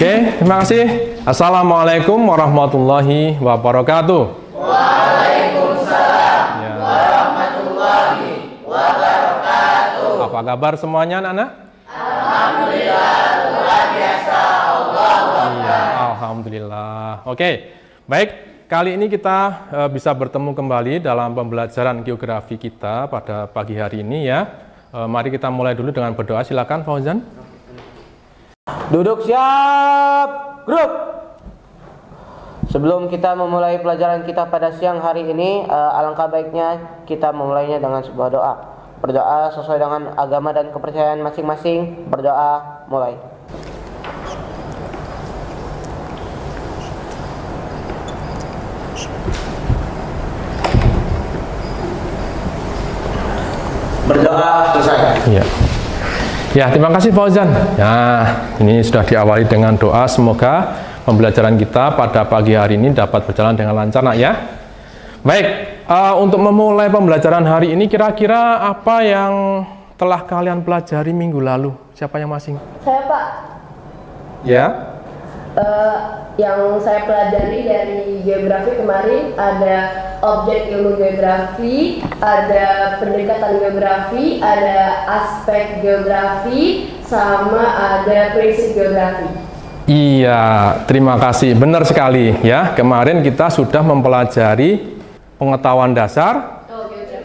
Oke, terima kasih. Assalamualaikum warahmatullahi wabarakatuh. Waalaikumsalam warahmatullahi wabarakatuh. Apa kabar semuanya anak-anak? Alhamdulillah, luar biasa. Iya, alhamdulillah. Oke, baik. Kali ini kita bisa bertemu kembali dalam pembelajaran geografi kita pada pagi hari ini ya. Mari kita mulai dulu dengan berdoa. Silakan Fauzan. Duduk siap, grup. Sebelum kita memulai pelajaran kita pada siang hari ini, alangkah baiknya kita memulainya dengan sebuah doa. Berdoa sesuai dengan agama dan kepercayaan masing-masing. Berdoa, mulai. Berdoa selesai. Iya. Ya, terima kasih Fauzan. Ya, ini sudah diawali dengan doa. Semoga pembelajaran kita pada pagi hari ini dapat berjalan dengan lancar, nak ya. Baik, untuk memulai pembelajaran hari ini, kira-kira apa yang telah kalian pelajari minggu lalu? Siapa yang masing? Saya, Pak. Ya. Yang saya pelajari dari geografi kemarin ada objek ilmu geografi, ada pendekatan geografi, ada aspek geografi, sama ada prinsip geografi. Iya, terima kasih. Benar sekali ya. Kemarin kita sudah mempelajari pengetahuan dasar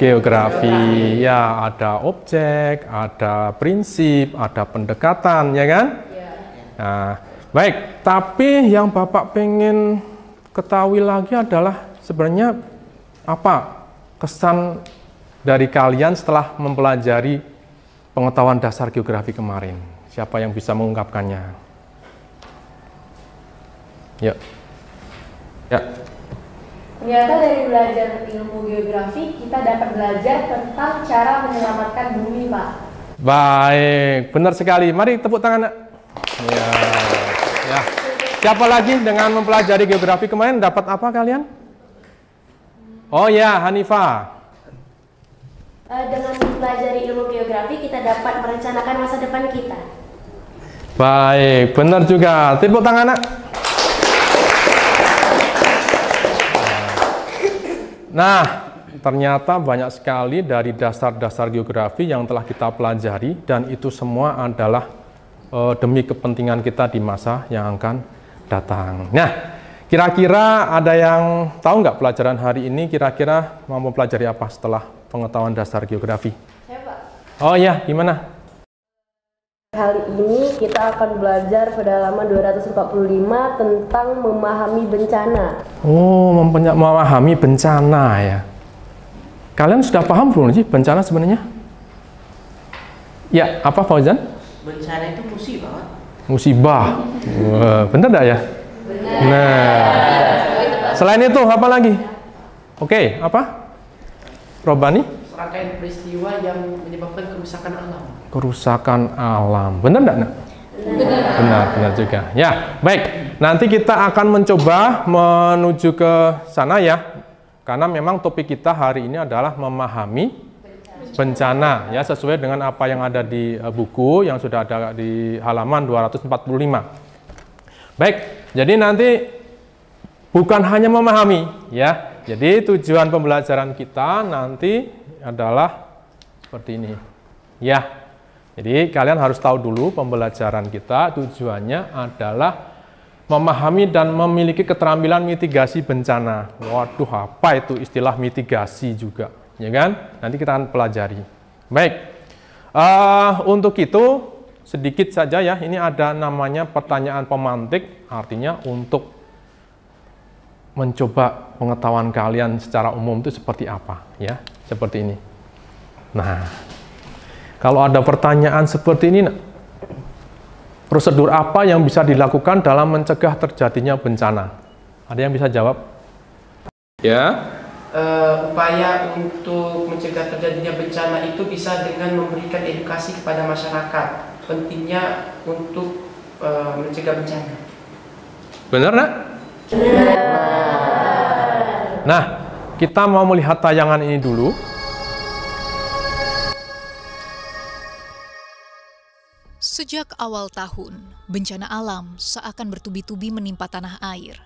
geografi. Ya, ada objek, ada prinsip, ada pendekatan, ya kan? Ya. Nah, baik, tapi yang Bapak pengen ketahui lagi adalah sebenarnya apa kesan dari kalian setelah mempelajari pengetahuan dasar geografi kemarin? Siapa yang bisa mengungkapkannya? Ya. Ya. Ternyata dari belajar ilmu geografi, kita dapat belajar tentang cara menyelamatkan bumi, Pak. Baik, benar sekali. Mari tepuk tangan, Nak. Ya. Ya. Siapa lagi dengan mempelajari geografi kemarin dapat apa kalian? Oh ya, Hanifah. Dengan mempelajari ilmu geografi, kita dapat merencanakan masa depan kita. Baik, benar juga. Tepuk tangan, Nak. Nah, ternyata banyak sekali dari dasar-dasar geografi yang telah kita pelajari dan itu semua adalah demi kepentingan kita di masa yang akan datang. Nah, kira-kira ada yang tahu nggak pelajaran hari ini kira-kira mau mempelajari apa setelah pengetahuan dasar geografi? Saya, Pak. Oh ya, gimana? Kali ini kita akan belajar pada halaman 245 tentang memahami bencana. Oh, memahami bencana ya. Kalian sudah paham belum sih bencana sebenarnya? Ya, apa Fauzan? Bencana itu musibah. Musibah. Bener enggak ya? Benar. Nah, selain itu apa lagi? Oke, apa? Robani? Serangkaian peristiwa yang menyebabkan kerusakan alam. Kerusakan alam. Benar enggak, Nak? Benar, benar juga. Ya, baik. Nanti kita akan mencoba menuju ke sana ya. Karena memang topik kita hari ini adalah memahami bencana ya, sesuai dengan apa yang ada di buku yang sudah ada di halaman 245. Baik, jadi nanti bukan hanya memahami ya. Jadi tujuan pembelajaran kita nanti adalah seperti ini. Ya. Jadi kalian harus tahu dulu pembelajaran kita tujuannya adalah memahami dan memiliki keterampilan mitigasi bencana. Waduh, apa itu istilah mitigasi juga, ya kan? Nanti kita akan pelajari. Baik, untuk itu sedikit saja ya. Ini ada namanya pertanyaan pemantik, artinya untuk mencoba pengetahuan kalian secara umum itu seperti apa, ya? Seperti ini. Nah, kalau ada pertanyaan seperti ini, prosedur apa yang bisa dilakukan dalam mencegah terjadinya bencana? Ada yang bisa jawab? Ya. Upaya untuk mencegah terjadinya bencana itu bisa dengan memberikan edukasi kepada masyarakat. Pentingnya untuk mencegah bencana. Benar, Nak? Benar. Nah, kita mau melihat tayangan ini dulu. Sejak awal tahun, bencana alam seakan bertubi-tubi menimpa tanah air.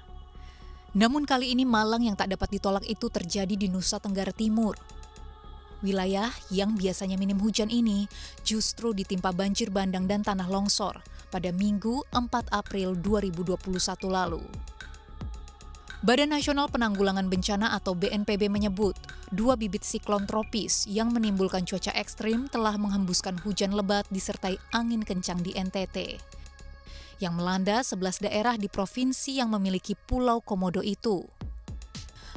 Namun kali ini malang yang tak dapat ditolak itu terjadi di Nusa Tenggara Timur. Wilayah yang biasanya minim hujan ini justru ditimpa banjir bandang dan tanah longsor pada Minggu 4 April 2021 lalu. Badan Nasional Penanggulangan Bencana atau BNPB menyebut 2 bibit siklon tropis yang menimbulkan cuaca ekstrim telah menghembuskan hujan lebat disertai angin kencang di NTT yang melanda 11 daerah di provinsi yang memiliki Pulau Komodo itu.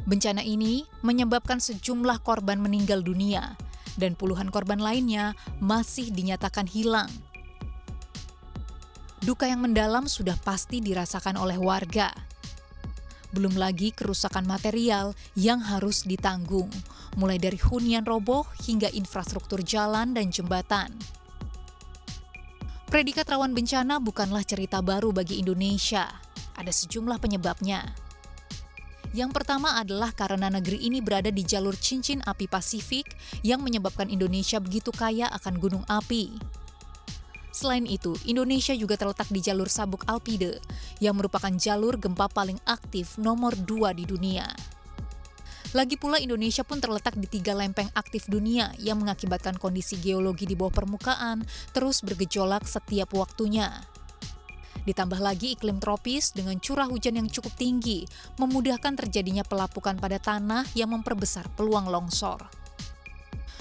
Bencana ini menyebabkan sejumlah korban meninggal dunia dan puluhan korban lainnya masih dinyatakan hilang. Duka yang mendalam sudah pasti dirasakan oleh warga. Belum lagi kerusakan material yang harus ditanggung, mulai dari hunian roboh hingga infrastruktur jalan dan jembatan. Predikat rawan bencana bukanlah cerita baru bagi Indonesia. Ada sejumlah penyebabnya. Yang pertama adalah karena negeri ini berada di jalur cincin api Pasifik yang menyebabkan Indonesia begitu kaya akan gunung api. Selain itu, Indonesia juga terletak di jalur Sabuk Alpide yang merupakan jalur gempa paling aktif nomor 2 di dunia. Lagi pula Indonesia pun terletak di 3 lempeng aktif dunia yang mengakibatkan kondisi geologi di bawah permukaan terus bergejolak setiap waktunya. Ditambah lagi iklim tropis dengan curah hujan yang cukup tinggi memudahkan terjadinya pelapukan pada tanah yang memperbesar peluang longsor.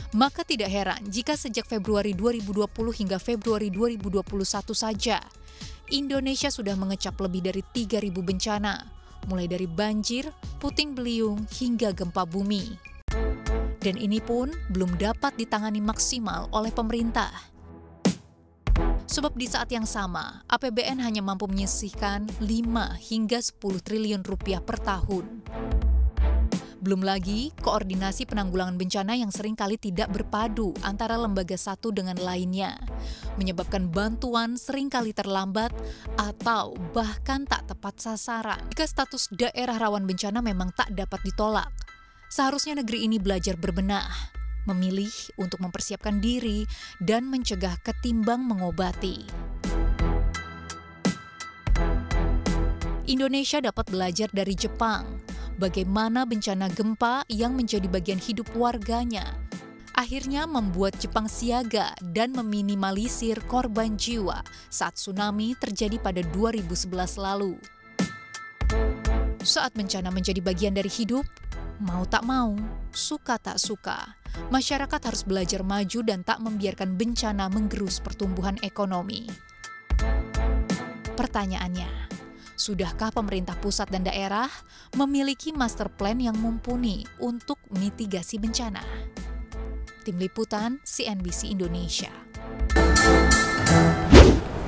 Maka tidak heran jika sejak Februari 2020 hingga Februari 2021 saja, Indonesia sudah mengecap lebih dari 3.000 bencana, mulai dari banjir, puting beliung, hingga gempa bumi. Dan ini pun belum dapat ditangani maksimal oleh pemerintah. Sebab di saat yang sama, APBN hanya mampu menyisihkan 5 hingga 10 triliun rupiah per tahun. Belum lagi koordinasi penanggulangan bencana yang seringkali tidak berpadu antara lembaga satu dengan lainnya, menyebabkan bantuan seringkali terlambat atau bahkan tak tepat sasaran. Jika status daerah rawan bencana memang tak dapat ditolak, seharusnya negeri ini belajar berbenah, memilih untuk mempersiapkan diri dan mencegah ketimbang mengobati. Indonesia dapat belajar dari Jepang, bagaimana bencana gempa yang menjadi bagian hidup warganya akhirnya membuat Jepang siaga dan meminimalisir korban jiwa saat tsunami terjadi pada 2011 lalu. Saat bencana menjadi bagian dari hidup, mau tak mau, suka tak suka, masyarakat harus belajar maju dan tak membiarkan bencana menggerus pertumbuhan ekonomi. Pertanyaannya, sudahkah pemerintah pusat dan daerah memiliki master plan yang mumpuni untuk mitigasi bencana? Tim Liputan CNBC Indonesia.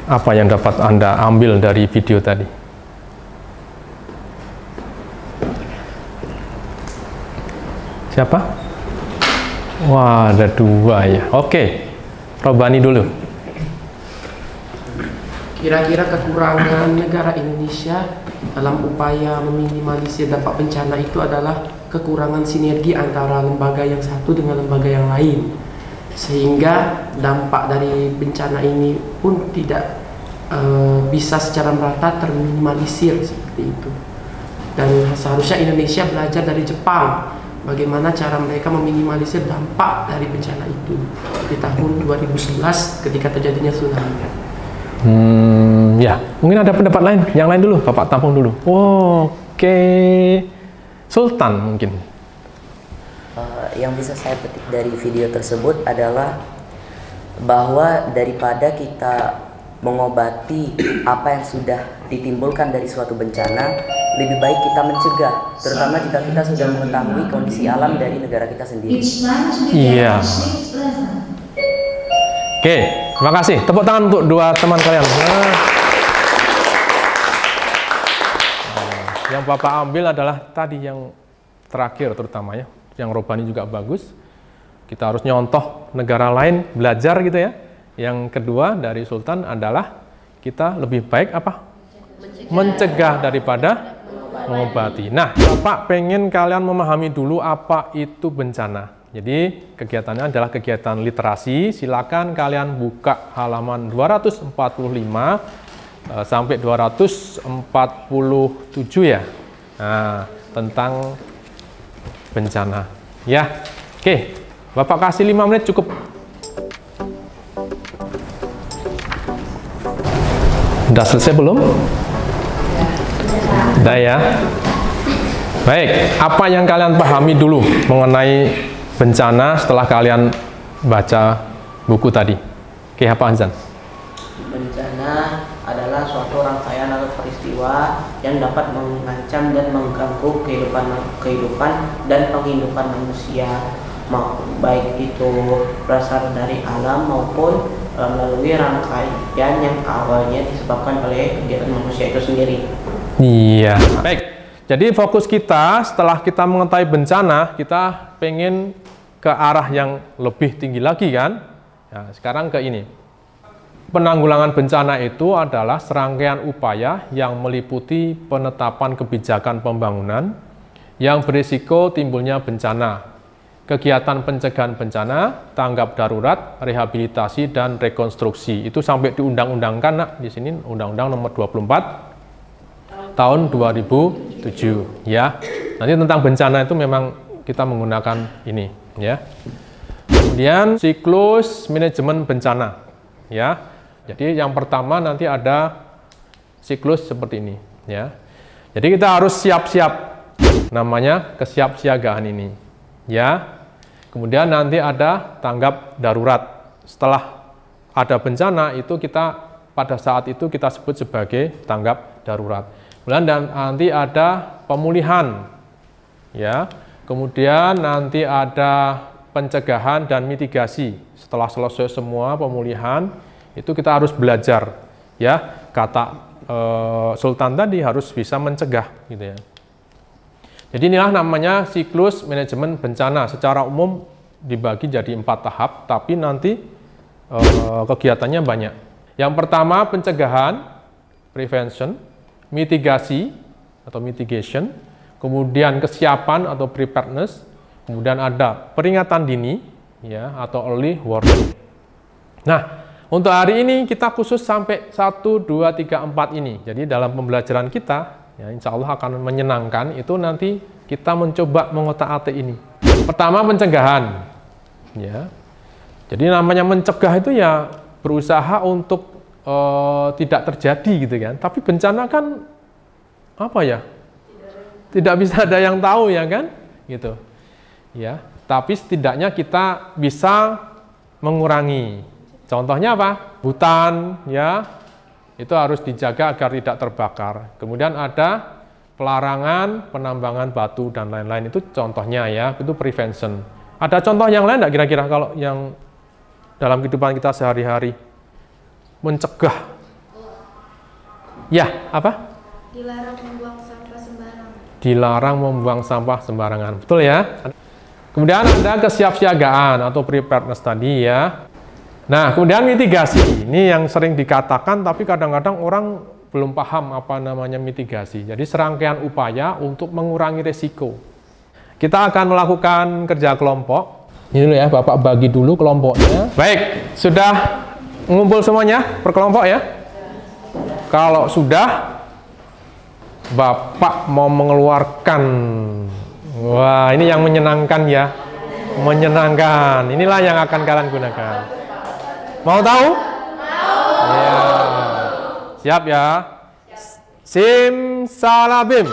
Apa yang dapat Anda ambil dari video tadi? Siapa? Wah, ada 2 ya. Oke, Robani dulu. Kira-kira kekurangan negara Indonesia dalam upaya meminimalisir dampak bencana itu adalah kekurangan sinergi antara lembaga yang satu dengan lembaga yang lain, sehingga dampak dari bencana ini pun tidak bisa secara merata terminimalisir seperti itu. Dan seharusnya Indonesia belajar dari Jepang bagaimana cara mereka meminimalisir dampak dari bencana itu di tahun 2011 ketika terjadinya tsunami. Ya, mungkin ada pendapat lain. Yang lain dulu, Bapak tampung dulu. Oke, Sultan mungkin. Yang bisa saya petik dari video tersebut adalah bahwa daripada kita mengobati apa yang sudah ditimbulkan dari suatu bencana, lebih baik kita mencegah, terutama jika kita sudah mengetahui kondisi alam dari negara kita sendiri. Iya. Oke, terima kasih. Tepuk tangan untuk 2 teman kalian. Yang Bapak ambil adalah tadi yang terakhir terutamanya, yang Robani juga bagus. Kita harus nyontoh negara lain, belajar gitu ya. Yang kedua dari Sultan adalah kita lebih baik apa? Mencegah daripada mengobati. Nah, Bapak pengen kalian memahami dulu apa itu bencana. Jadi kegiatannya adalah kegiatan literasi. Silakan kalian buka halaman 245 sampai 247 ya. Nah, tentang bencana. Ya, oke. Bapak kasih 5 menit cukup. Udah selesai belum? Udah ya. Baik, apa yang kalian pahami dulu mengenai bencana setelah kalian baca buku tadi? Oke, apa Hanzan? Bencana adalah suatu rangkaian atau peristiwa yang dapat mengancam dan mengganggu kehidupan dan penghidupan manusia, baik itu berasal dari alam maupun melalui rangkaian yang awalnya disebabkan oleh kegiatan manusia itu sendiri. Iya. Baik. Jadi fokus kita setelah kita mengetahui bencana, kita pengen ke arah yang lebih tinggi lagi kan? Nah, sekarang ke ini. Penanggulangan bencana itu adalah serangkaian upaya yang meliputi penetapan kebijakan pembangunan yang berisiko timbulnya bencana, kegiatan pencegahan bencana, tanggap darurat, rehabilitasi, dan rekonstruksi. Itu sampai diundang-undangkan, nak, di sini Undang-Undang Nomor 24 tahun 2007 ya. Nanti tentang bencana itu memang kita menggunakan ini ya. Kemudian siklus manajemen bencana ya. Jadi yang pertama nanti ada siklus seperti ini ya. Jadi kita harus siap-siap, namanya kesiapsiagaan ini ya. Kemudian nanti ada tanggap darurat. Setelah ada bencana itu kita pada saat itu kita sebut sebagai tanggap darurat. Kemudian nanti ada pemulihan, ya. Kemudian nanti ada pencegahan dan mitigasi. Setelah selesai semua pemulihan, itu kita harus belajar, ya. Kata Sultan tadi harus bisa mencegah, gitu ya. Jadi inilah namanya siklus manajemen bencana. Secara umum dibagi jadi 4 tahap, tapi nanti kegiatannya banyak. Yang pertama pencegahan, prevention. Mitigasi atau mitigation, kemudian kesiapan atau preparedness, kemudian ada peringatan dini ya atau early warning. Nah, untuk hari ini kita khusus sampai 1, 2, 3, 4 ini. Jadi dalam pembelajaran kita ya insya Allah akan menyenangkan, itu nanti kita mencoba mengotak-atik ini. Pertama pencegahan ya. Jadi namanya mencegah itu ya berusaha untuk tidak terjadi gitu kan. Tapi bencana kan apa ya? Tidak bisa ada yang tahu ya kan? Gitu. Ya, tapi setidaknya kita bisa mengurangi. Contohnya apa? Hutan ya. Itu harus dijaga agar tidak terbakar. Kemudian ada pelarangan penambangan batu dan lain-lain, itu contohnya ya, itu prevention. Ada contoh yang lain enggak kira-kira kalau yang dalam kehidupan kita sehari-hari? Mencegah. Ya, apa? Dilarang membuang sampah sembarangan. Dilarang membuang sampah sembarangan. Betul ya? Kemudian ada kesiapsiagaan atau preparedness tadi ya. Nah, kemudian mitigasi. Ini yang sering dikatakan tapi kadang-kadang orang belum paham apa namanya mitigasi. Jadi serangkaian upaya untuk mengurangi resiko. Kita akan melakukan kerja kelompok. Ini dulu ya, Bapak bagi dulu kelompoknya. Baik, sudah ngumpul semuanya per kelompok ya? Kalau sudah, Bapak mau mengeluarkan. Wah, ini yang menyenangkan ya. Menyenangkan. Inilah yang akan kalian gunakan. Mau tahu? Mau. Ya. Siap ya? Simsalabim.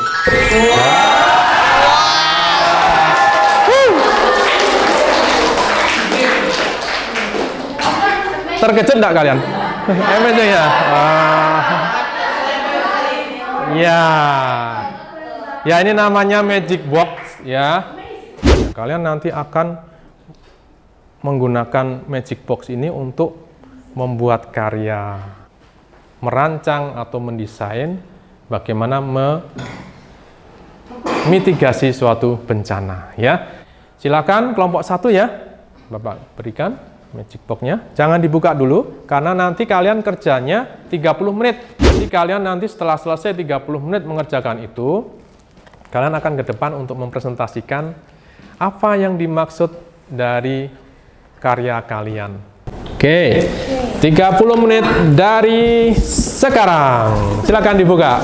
Terkejut enggak kalian? Amazing ya? Ya. Ya, ini namanya magic box ya. Kalian nanti akan menggunakan magic box ini untuk membuat karya, merancang atau mendesain bagaimana mitigasi suatu bencana ya. Silakan kelompok 1 ya. Bapak berikan magic box-nya. Jangan dibuka dulu karena nanti kalian kerjanya 30 menit. Jadi kalian nanti setelah selesai 30 menit mengerjakan itu, kalian akan ke depan untuk mempresentasikan apa yang dimaksud dari karya kalian. Oke, 30 menit dari sekarang. Silakan dibuka.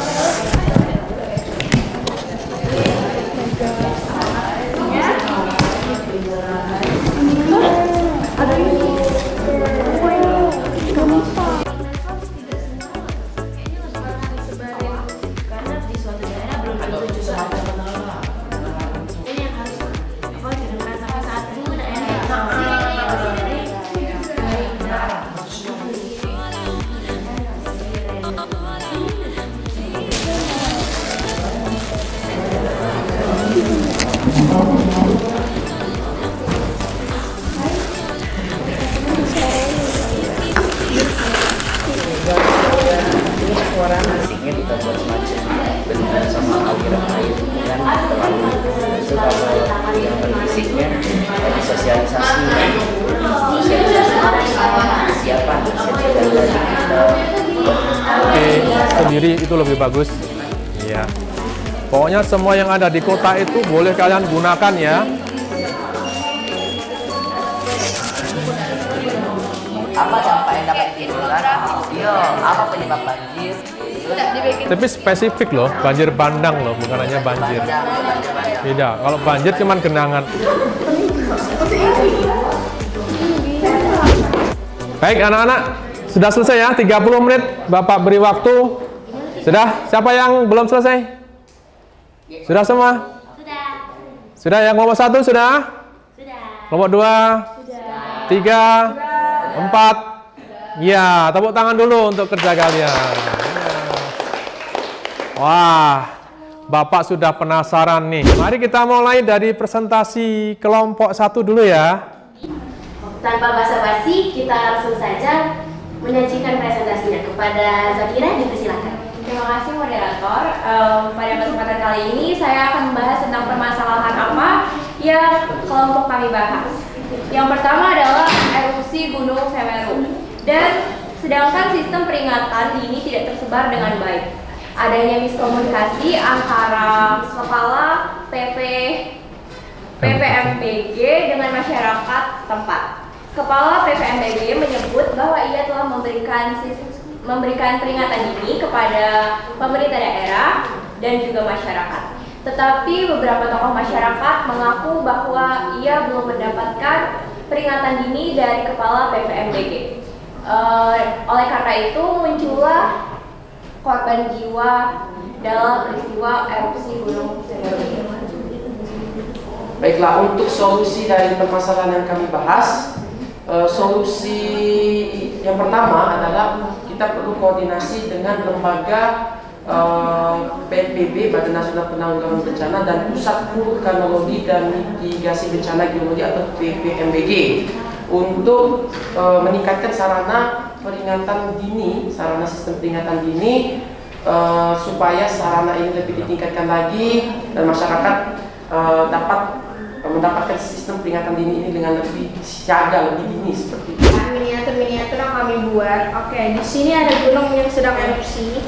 Suara musiknya kita buat semacam benda sama aliran air kan terlalu itu kalau yang bermusiknya disosialisasi persiapan dari kita. Oke, sendiri itu lebih bagus. Iya. Pokoknya semua yang ada di kota itu boleh kalian gunakan ya. Apa dampak yang dapat ditimbulkan? Iya, apa penyebab banjir? Tapi spesifik loh, banjir bandang loh, bukan hanya banjir. Beda, kalau banjir cuman genangan. Baik anak-anak, sudah selesai ya, 30 menit Bapak beri waktu. Sudah? Siapa yang belum selesai? Sudah semua? Sudah. Sudah yang kelompok 1 sudah? Sudah. Kelompok 2? Sudah. 3? 4? Ya, tepuk tangan dulu untuk kerja kalian. Wah, Bapak sudah penasaran nih. Mari kita mulai dari presentasi kelompok 1 dulu ya. Tanpa basa-basi, kita langsung saja menyajikan presentasinya. Kepada Zakira, dipersilakan. Terima kasih moderator. Pada kesempatan kali ini saya akan membahas tentang permasalahan apa yang kelompok kami bahas. Yang pertama adalah erupsi Gunung Semeru. Dan sedangkan sistem peringatan dini tidak tersebar dengan baik. Adanya miskomunikasi antara kepala PVMBG dengan masyarakat setempat. Kepala PVMBG menyebut bahwa ia telah memberikan peringatan dini kepada pemerintah daerah dan juga masyarakat. Tetapi beberapa tokoh masyarakat mengaku bahwa ia belum mendapatkan peringatan dini dari kepala PVMBG. Oleh karena itu muncullah korban jiwa dalam peristiwa erupsi Gunung Semeru. Baiklah, untuk solusi dari permasalahan yang kami bahas, solusi yang pertama adalah kita perlu koordinasi dengan lembaga BNPB, Badan Nasional Penanggulangan Bencana, dan Pusat Vulkanologi dan Mitigasi Bencana Geologi atau PVMBG untuk meningkatkan sarana peringatan dini, sarana sistem peringatan dini supaya sarana ini lebih ditingkatkan lagi dan masyarakat dapat mendapatkan sistem peringatan dini ini dengan lebih siaga, lebih dini seperti itu. Miniatur yang kami buat. Oke, di sini ada gunung yang sedang erupsi.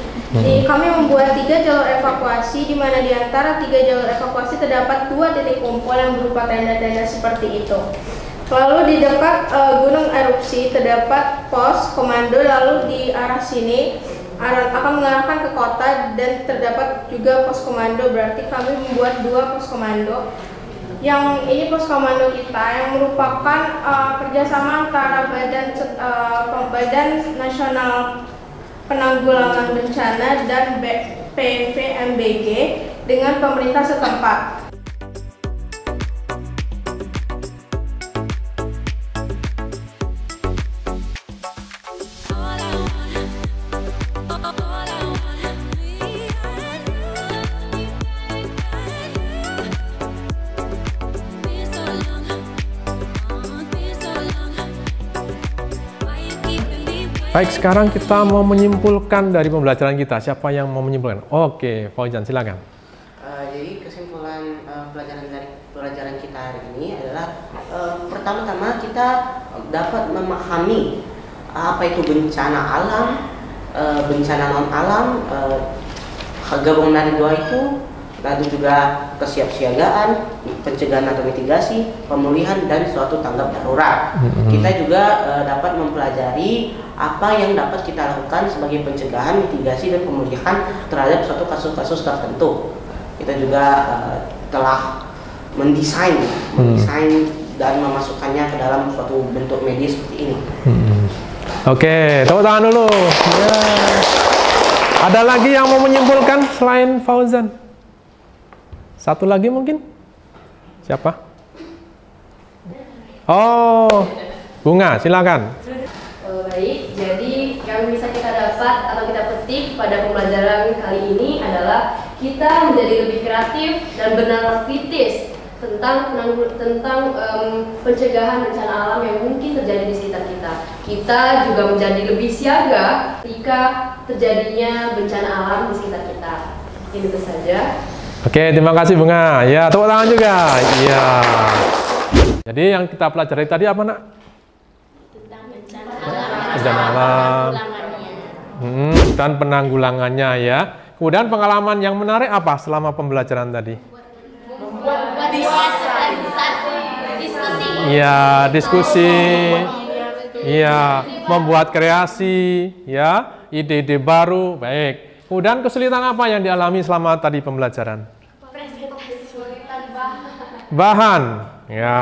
Kami membuat 3 jalur evakuasi, di mana di antara 3 jalur evakuasi terdapat 2 titik kumpul yang berupa tenda-tenda seperti itu. Lalu di dekat gunung erupsi terdapat pos komando, lalu di arah sini akan mengarahkan ke kota dan terdapat juga pos komando. Berarti kami membuat 2 pos komando. Yang ini pos komando kita yang merupakan kerjasama antara Badan Nasional Penanggulangan Bencana dan PVMBG dengan pemerintah setempat. Baik, sekarang kita mau menyimpulkan dari pembelajaran kita. Siapa yang mau menyimpulkan? Oke, Fauzan, silakan. Jadi kesimpulan pelajaran kita hari ini adalah pertama-tama kita dapat memahami apa itu bencana alam, bencana non alam, gabungan dari dua itu lalu juga kesiapsiagaan, pencegahan atau mitigasi, pemulihan, dan suatu tanggap darurat. Kita juga dapat mempelajari apa yang dapat kita lakukan sebagai pencegahan, mitigasi, dan pemulihan terhadap suatu kasus-kasus tertentu. Kita juga telah mendesain dan memasukkannya ke dalam suatu bentuk media seperti ini. Oke, tepuk tangan dulu. Ya. Ada lagi yang mau menyimpulkan selain Fauzan? Satu lagi mungkin? Siapa? Oh, Bunga, silakan. Baik, jadi yang bisa kita dapat atau kita petik pada pembelajaran kali ini adalah kita menjadi lebih kreatif dan benar kritis tentang pencegahan bencana alam yang mungkin terjadi di sekitar kita. Kita juga menjadi lebih siaga ketika terjadinya bencana alam di sekitar kita. Itu saja. Oke, terima kasih Bunga. Ya, tepuk tangan juga. Iya. Jadi yang kita pelajari tadi apa, Nak? Tentang Bencana alam. Dan penanggulangannya ya. Kemudian pengalaman yang menarik apa selama pembelajaran tadi? diskusi. Ya, diskusi. Iya, membuat kreasi, ya, ide-ide baru. Baik. Kemudian kesulitan apa yang dialami selama tadi pembelajaran? Bahan. Ya,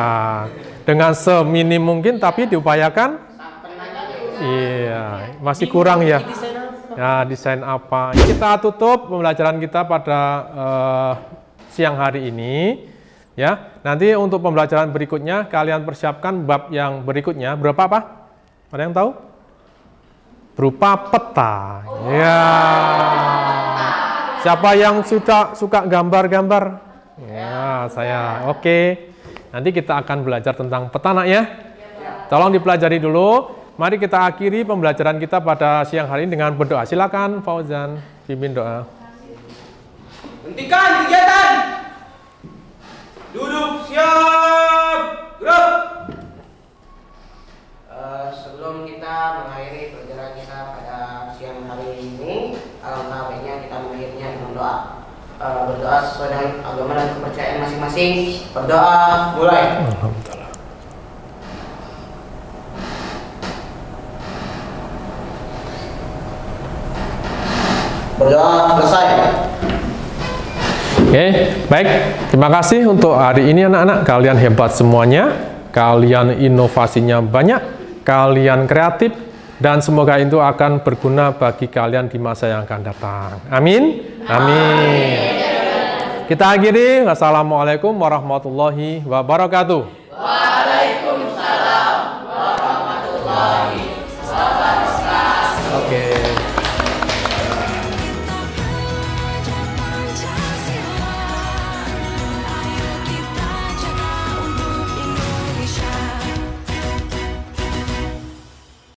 dengan seminim mungkin tapi diupayakan. Iya, masih kurang ya. Ya, desain apa? Kita tutup pembelajaran kita pada siang hari ini. Ya, nanti untuk pembelajaran berikutnya kalian persiapkan bab yang berikutnya. Berapa apa? Ada yang tahu? Berupa peta. Ya. Siapa yang suka gambar-gambar? Ya, saya. Oke. Nanti kita akan belajar tentang peta, Nak, ya. Tolong dipelajari dulu. Mari kita akhiri pembelajaran kita pada siang hari ini dengan berdoa. Silakan Fauzan pimpin doa. Hentikan kegiatan. Duduk siap. Gerak. Sebelum kita mengakhiri pelajaran kita pada siang hari ini, alangkah baiknya kita mengakhirinya dengan doa. Berdoa sesuai dengan agama dan kepercayaan masing-masing. Berdoa, mulai. Alhamdulillah. Berdoa selesai. Oke, baik. Terima kasih untuk hari ini anak-anak. Kalian hebat semuanya. Kalian inovasinya banyak. Kalian kreatif. Dan semoga itu akan berguna bagi kalian di masa yang akan datang. Amin. Amin. Kita akhiri. Wassalamualaikum warahmatullahi wabarakatuh.